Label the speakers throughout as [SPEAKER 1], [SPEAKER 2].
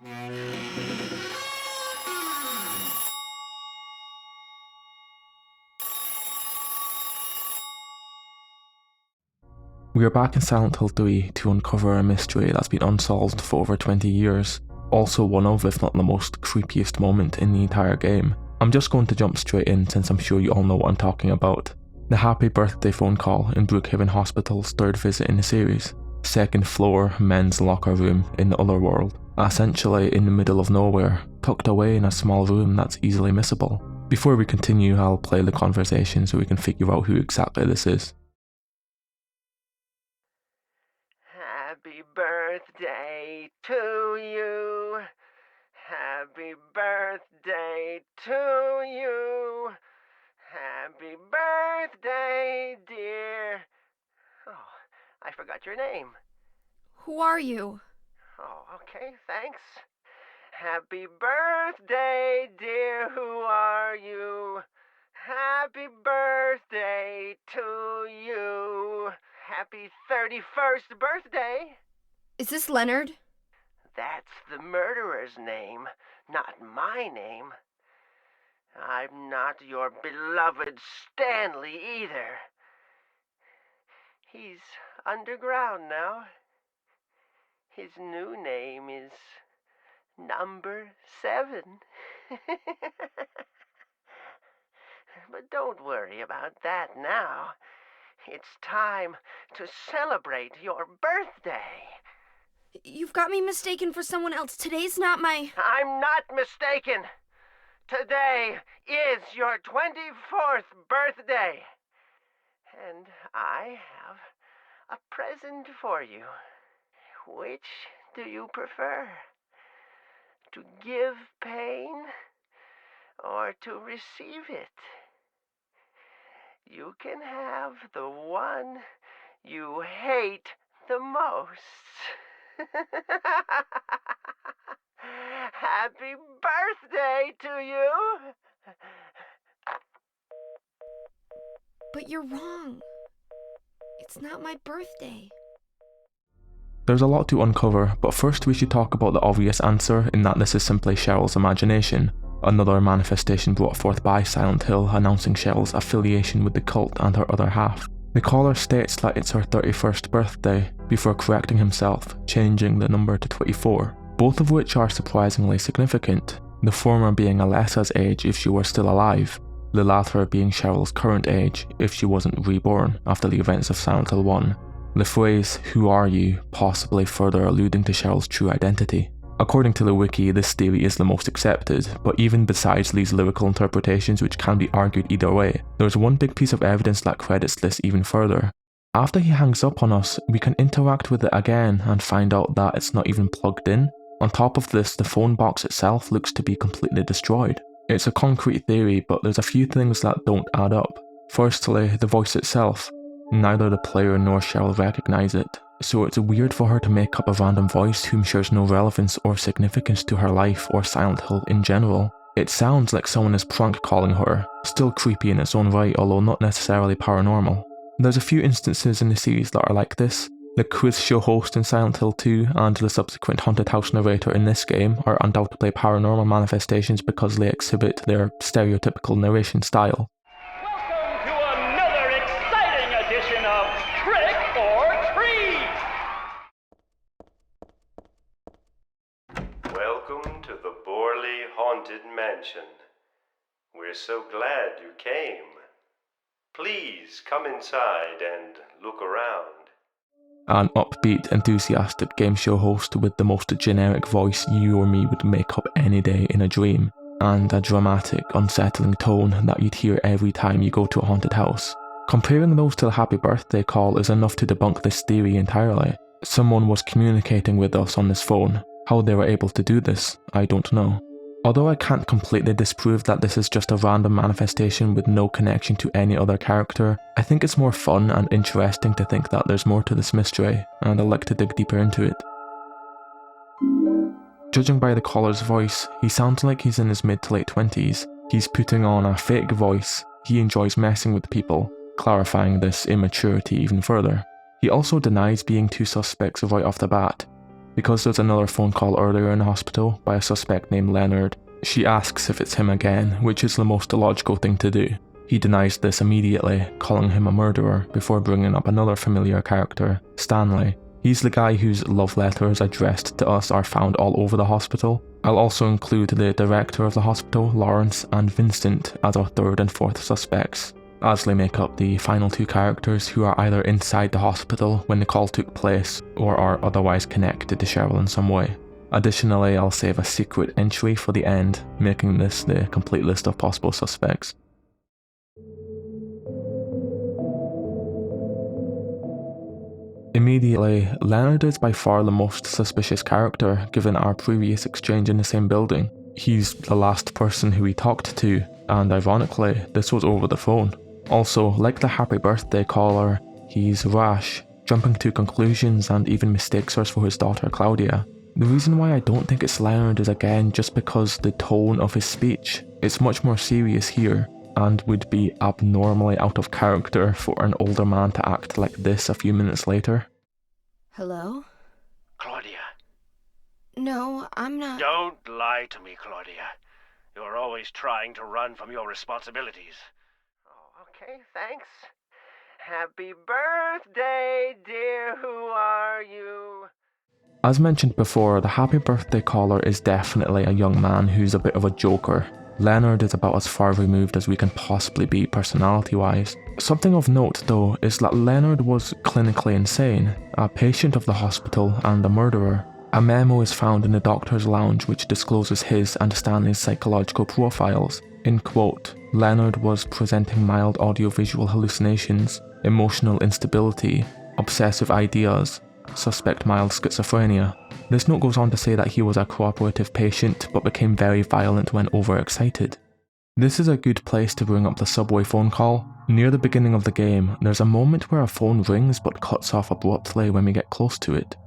[SPEAKER 1] We are back in Silent Hill 3 to uncover a mystery that's been unsolved for over 20 years, also one of, if not the most creepiest moment in the entire game. I'm just going to jump straight in since I'm sure you all know what I'm talking about. The happy birthday phone call in Brookhaven Hospital's third visit in the series. Second floor men's locker room in the other world, essentially in the middle of nowhere, tucked away in a small room that's easily missable. Before we continue, I'll play the conversation so we can figure out who exactly this is.
[SPEAKER 2] Happy birthday to you. Happy birthday to you. Happy birthday, dear. Oh, I forgot your name.
[SPEAKER 3] Who are you?
[SPEAKER 2] Oh, okay, thanks. Happy birthday, dear. Who are you? Happy birthday to you. Happy 31st birthday.
[SPEAKER 3] Is this Leonard?
[SPEAKER 2] That's the murderer's name, not my name. I'm not your beloved Stanley either. He's underground now. His new name is Number 7. But don't worry about that now. It's time to celebrate your birthday.
[SPEAKER 3] You've got me mistaken for someone else. Today's not my...
[SPEAKER 2] I'm not mistaken. Today is your 24th birthday. And I have a present for you. Which do you prefer? To give pain or to receive it? You can have the one you hate the most. Happy birthday to you!
[SPEAKER 3] But you're wrong. It's not my birthday.
[SPEAKER 1] There's a lot to uncover, but first we should talk about the obvious answer in that this is simply Cheryl's imagination, another manifestation brought forth by Silent Hill announcing Cheryl's affiliation with the cult and her other half. The caller states that it's her 31st birthday, before correcting himself, changing the number to 24, both of which are surprisingly significant, the former being Alessa's age if she were still alive, the latter being Cheryl's current age if she wasn't reborn after the events of Silent Hill 1. The phrase, "who are you?" possibly further alluding to Cheryl's true identity. According to the wiki, this theory is the most accepted, but even besides these lyrical interpretations which can be argued either way, there's one big piece of evidence that credits this even further. After he hangs up on us, we can interact with it again and find out that it's not even plugged in. On top of this, the phone box itself looks to be completely destroyed. It's a concrete theory, but there's a few things that don't add up. Firstly, the voice itself. Neither the player nor Cheryl recognize it, so it's weird for her to make up a random voice whom shares no relevance or significance to her life or Silent Hill in general. It sounds like someone is prank calling her, still creepy in its own right, although not necessarily paranormal. There's a few instances in the series that are like this. The quiz show host in Silent Hill 2 and the subsequent haunted house narrator in this game are undoubtedly paranormal manifestations because they exhibit their stereotypical narration style.
[SPEAKER 4] Welcome to the Borley Haunted Mansion. We're so glad you came. Please come inside and look around.
[SPEAKER 1] An upbeat, enthusiastic game show host with the most generic voice you or me would make up any day in a dream, and a dramatic, unsettling tone that you'd hear every time you go to a haunted house. Comparing those to the happy birthday call is enough to debunk this theory entirely. Someone was communicating with us on this phone. How they were able to do this, I don't know. Although I can't completely disprove that this is just a random manifestation with no connection to any other character, I think it's more fun and interesting to think that there's more to this mystery, and I'd like to dig deeper into it. Judging by the caller's voice, he sounds like he's in his mid to late 20s. He's putting on a fake voice. He enjoys messing with people, clarifying this immaturity even further. He also denies being two suspects right off the bat. Because there's another phone call earlier in the hospital by a suspect named Leonard, she asks if it's him again, which is the most logical thing to do. He denies this immediately, calling him a murderer before bringing up another familiar character, Stanley. He's the guy whose love letters addressed to us are found all over the hospital. I'll also include the director of the hospital, Lawrence, and Vincent as our third and fourth suspects, as they make up the final two characters who are either inside the hospital when the call took place or are otherwise connected to Cheryl in some way. Additionally, I'll save a secret entry for the end, making this the complete list of possible suspects. Immediately, Leonard is by far the most suspicious character given our previous exchange in the same building. He's the last person who we talked to, and ironically, this was over the phone. Also, like the happy birthday caller, he's rash, jumping to conclusions and even mistakes us for his daughter Claudia. The reason why I don't think it's Leonard is again just because the tone of his speech. It's much more serious here, and would be abnormally out of character for an older man to act like this a few minutes later.
[SPEAKER 3] Hello?
[SPEAKER 2] Claudia.
[SPEAKER 3] No, I'm not.
[SPEAKER 2] Don't lie to me, Claudia. You're always trying to run from your responsibilities. Oh, okay, thanks. Happy birthday, dear. Who are you?
[SPEAKER 1] As mentioned before, the happy birthday caller is definitely a young man who's a bit of a joker. Leonard is about as far removed as we can possibly be personality-wise. Something of note though is that Leonard was clinically insane, a patient of the hospital and a murderer. A memo is found in the doctor's lounge which discloses his and Stanley's psychological profiles. In quote, Leonard was presenting mild audiovisual hallucinations, emotional instability, obsessive ideas, suspect mild schizophrenia. This note goes on to say that he was a cooperative patient but became very violent when overexcited. This is a good place to bring up the subway phone call. Near the beginning of the game, there's a moment where a phone rings but cuts off abruptly when we get close to it.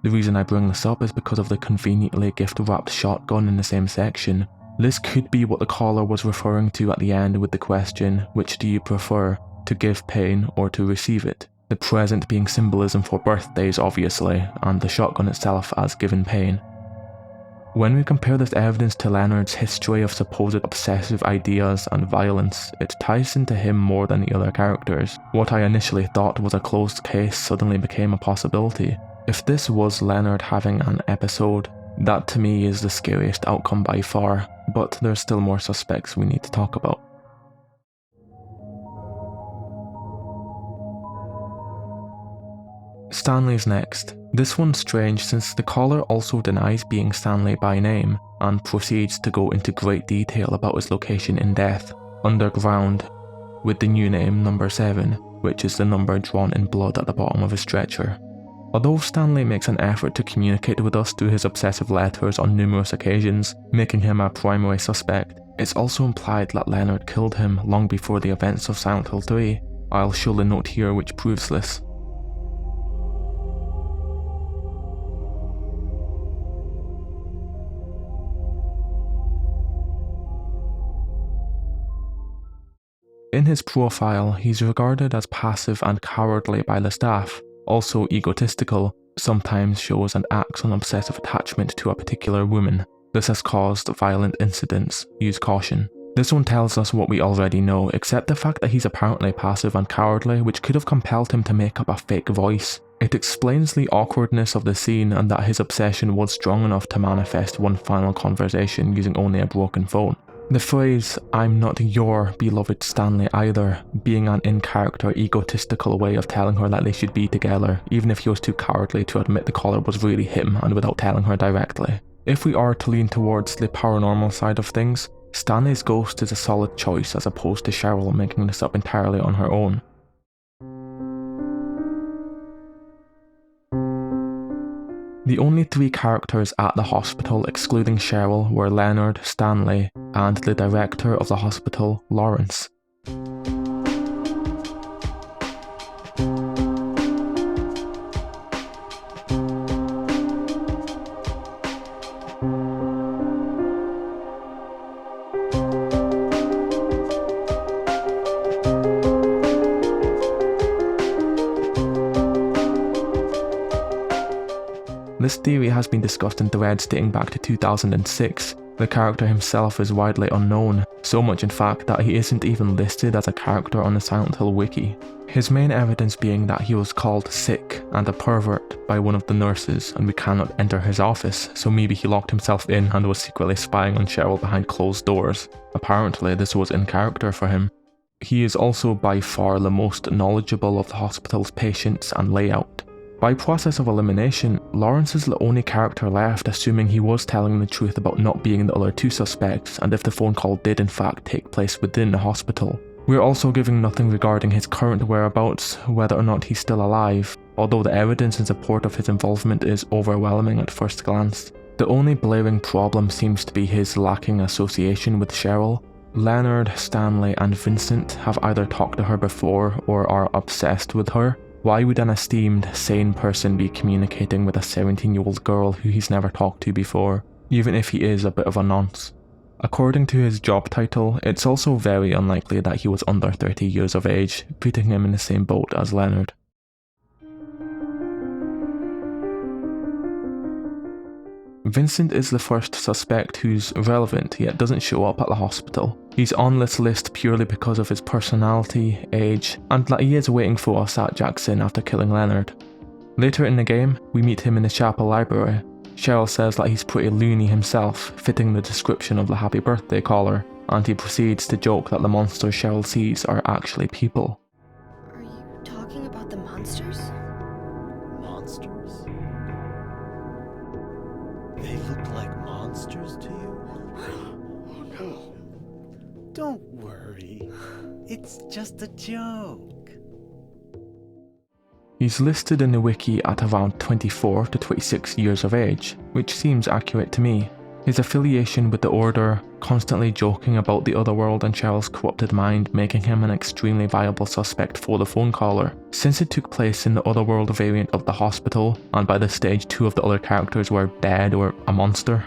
[SPEAKER 1] The reason I bring this up is because of the conveniently gift-wrapped shotgun in the same section. This could be what the caller was referring to at the end with the question, which do you prefer, to give pain or to receive it? The present being symbolism for birthdays obviously, and the shotgun itself as given pain. When we compare this evidence to Leonard's history of supposed obsessive ideas and violence, it ties into him more than the other characters. What I initially thought was a closed case suddenly became a possibility. If this was Leonard having an episode, that to me is the scariest outcome by far, but there's still more suspects we need to talk about. Stanley's next. This one's strange since the caller also denies being Stanley by name and proceeds to go into great detail about his location in death, underground, with the new name number 7, which is the number drawn in blood at the bottom of his stretcher. Although Stanley makes an effort to communicate with us through his obsessive letters on numerous occasions, making him our primary suspect, it's also implied that Leonard killed him long before the events of Silent Hill 3. I'll show the note here which proves this. In his profile, he's regarded as passive and cowardly by the staff, also egotistical, sometimes shows and acts on obsessive attachment to a particular woman. This has caused violent incidents, use caution. This one tells us what we already know, except the fact that he's apparently passive and cowardly, which could have compelled him to make up a fake voice. It explains the awkwardness of the scene and that his obsession was strong enough to manifest one final conversation using only a broken phone. The phrase, "I'm not your beloved Stanley either," being an in-character egotistical way of telling her that they should be together, even if he was too cowardly to admit the caller was really him and without telling her directly. If we are to lean towards the paranormal side of things, Stanley's ghost is a solid choice as opposed to Cheryl making this up entirely on her own. The only 3 characters at the hospital excluding Cheryl were Leonard, Stanley, and the director of the hospital, Lawrence. This theory has been discussed in threads dating back to 2006. The character himself is widely unknown, so much in fact that he isn't even listed as a character on the Silent Hill wiki. His main evidence being that he was called sick and a pervert by one of the nurses, and we cannot enter his office, so maybe he locked himself in and was secretly spying on Cheryl behind closed doors. Apparently this was in character for him. He is also by far the most knowledgeable of the hospital's patients and layout. By process of elimination, Lawrence is the only character left, assuming he was telling the truth about not being the other two suspects and if the phone call did in fact take place within the hospital. We're also given nothing regarding his current whereabouts, whether or not he's still alive, although the evidence in support of his involvement is overwhelming at first glance. The only blaring problem seems to be his lacking association with Cheryl. Leonard, Stanley and Vincent have either talked to her before or are obsessed with her. Why would an esteemed, sane person be communicating with a 17-year-old girl who he's never talked to before, even if he is a bit of a nonce? According to his job title, it's also very unlikely that he was under 30 years of age, putting him in the same boat as Leonard. Vincent is the first suspect who's relevant yet doesn't show up at the hospital. He's on this list purely because of his personality, age, and that he is waiting for us at Jackson after killing Leonard. Later in the game, we meet him in the chapel library. Cheryl says that he's pretty loony himself, fitting the description of the happy birthday caller, and he proceeds to joke that the monsters Cheryl sees are actually people.
[SPEAKER 3] Are you talking about the monsters?
[SPEAKER 5] Monsters? They look like monsters to you? Oh no. Don't worry. It's just a joke.
[SPEAKER 1] He's listed in the wiki at around 24 to 26 years of age, which seems accurate to me. His affiliation with the Order, constantly joking about the other world and Cheryl's corrupted mind, making him an extremely viable suspect for the phone caller, since it took place in the Otherworld variant of the hospital, and by this stage 2 of the other characters were dead or a monster.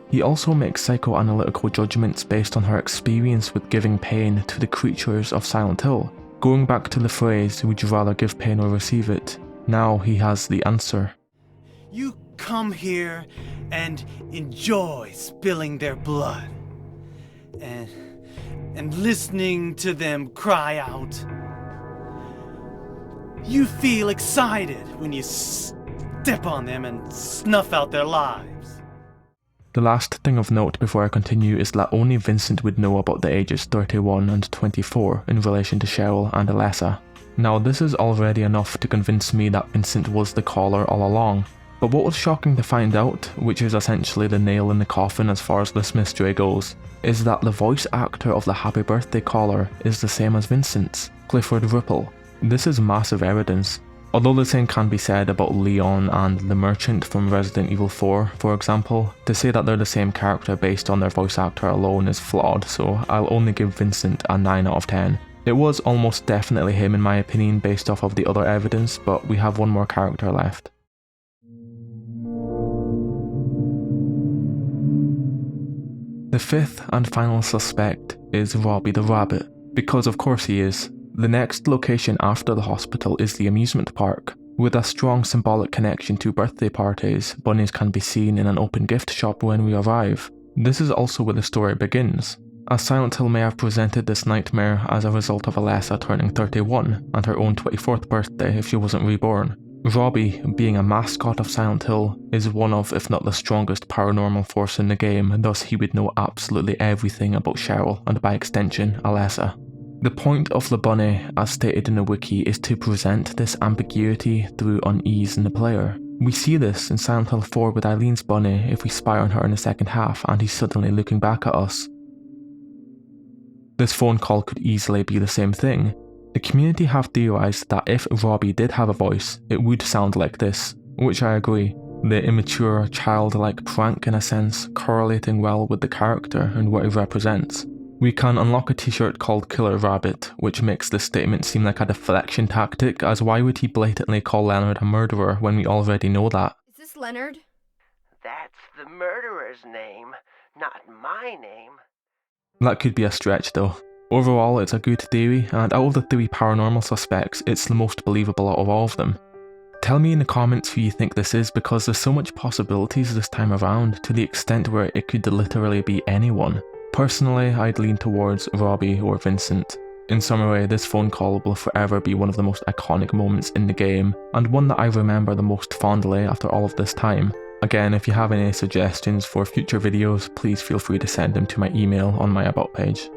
[SPEAKER 1] He also makes psychoanalytical judgments based on her experience with giving pain to the creatures of Silent Hill. Going back to the phrase, would you rather give pain or receive it? Now he has the answer.
[SPEAKER 5] You come here and enjoy spilling their blood. And listening to them cry out. You feel excited when you step on them and snuff out their lives.
[SPEAKER 1] The last thing of note before I continue is that only Vincent would know about the ages 31 and 24 in relation to Cheryl and Alessa. Now this is already enough to convince me that Vincent was the caller all along, but what was shocking to find out, which is essentially the nail in the coffin as far as this mystery goes, is that the voice actor of the happy birthday caller is the same as Vincent's, Clifford Ripple. This is massive evidence. Although the same can be said about Leon and the Merchant from Resident Evil 4, for example, to say that they're the same character based on their voice actor alone is flawed, so I'll only give Vincent a 9 out of 10. It was almost definitely him in my opinion based off of the other evidence, but we have one more character left. The fifth and final suspect is Robbie the Rabbit, because of course he is. The next location after the hospital is the amusement park. With a strong symbolic connection to birthday parties, bunnies can be seen in an open gift shop when we arrive. This is also where the story begins, as Silent Hill may have presented this nightmare as a result of Alessa turning 31 and her own 24th birthday if she wasn't reborn. Robbie, being a mascot of Silent Hill, is one of, if not the strongest paranormal force in the game, and thus he would know absolutely everything about Cheryl and by extension, Alessa. The point of the bunny, as stated in the wiki, is to present this ambiguity through unease in the player. We see this in Silent Hill 4 with Eileen's bunny if we spy on her in the second half and he's suddenly looking back at us. This phone call could easily be the same thing. The community have theorized that if Robbie did have a voice, it would sound like this, which I agree. The immature, childlike prank in a sense, correlating well with the character and what he represents. We can unlock a t-shirt called Killer Rabbit, which makes this statement seem like a deflection tactic, as why would he blatantly call Leonard a murderer when we already know that?
[SPEAKER 3] Is this Leonard?
[SPEAKER 2] That's the murderer's name, not my name.
[SPEAKER 1] That could be a stretch though. Overall, it's a good theory, and out of the 3 paranormal suspects, it's the most believable out of all of them. Tell me in the comments who you think this is, because there's so much possibilities this time around, to the extent where it could literally be anyone. Personally, I'd lean towards Robbie or Vincent. In summary, this phone call will forever be one of the most iconic moments in the game, and one that I remember the most fondly after all of this time. Again, if you have any suggestions for future videos, please feel free to send them to my email on my About page.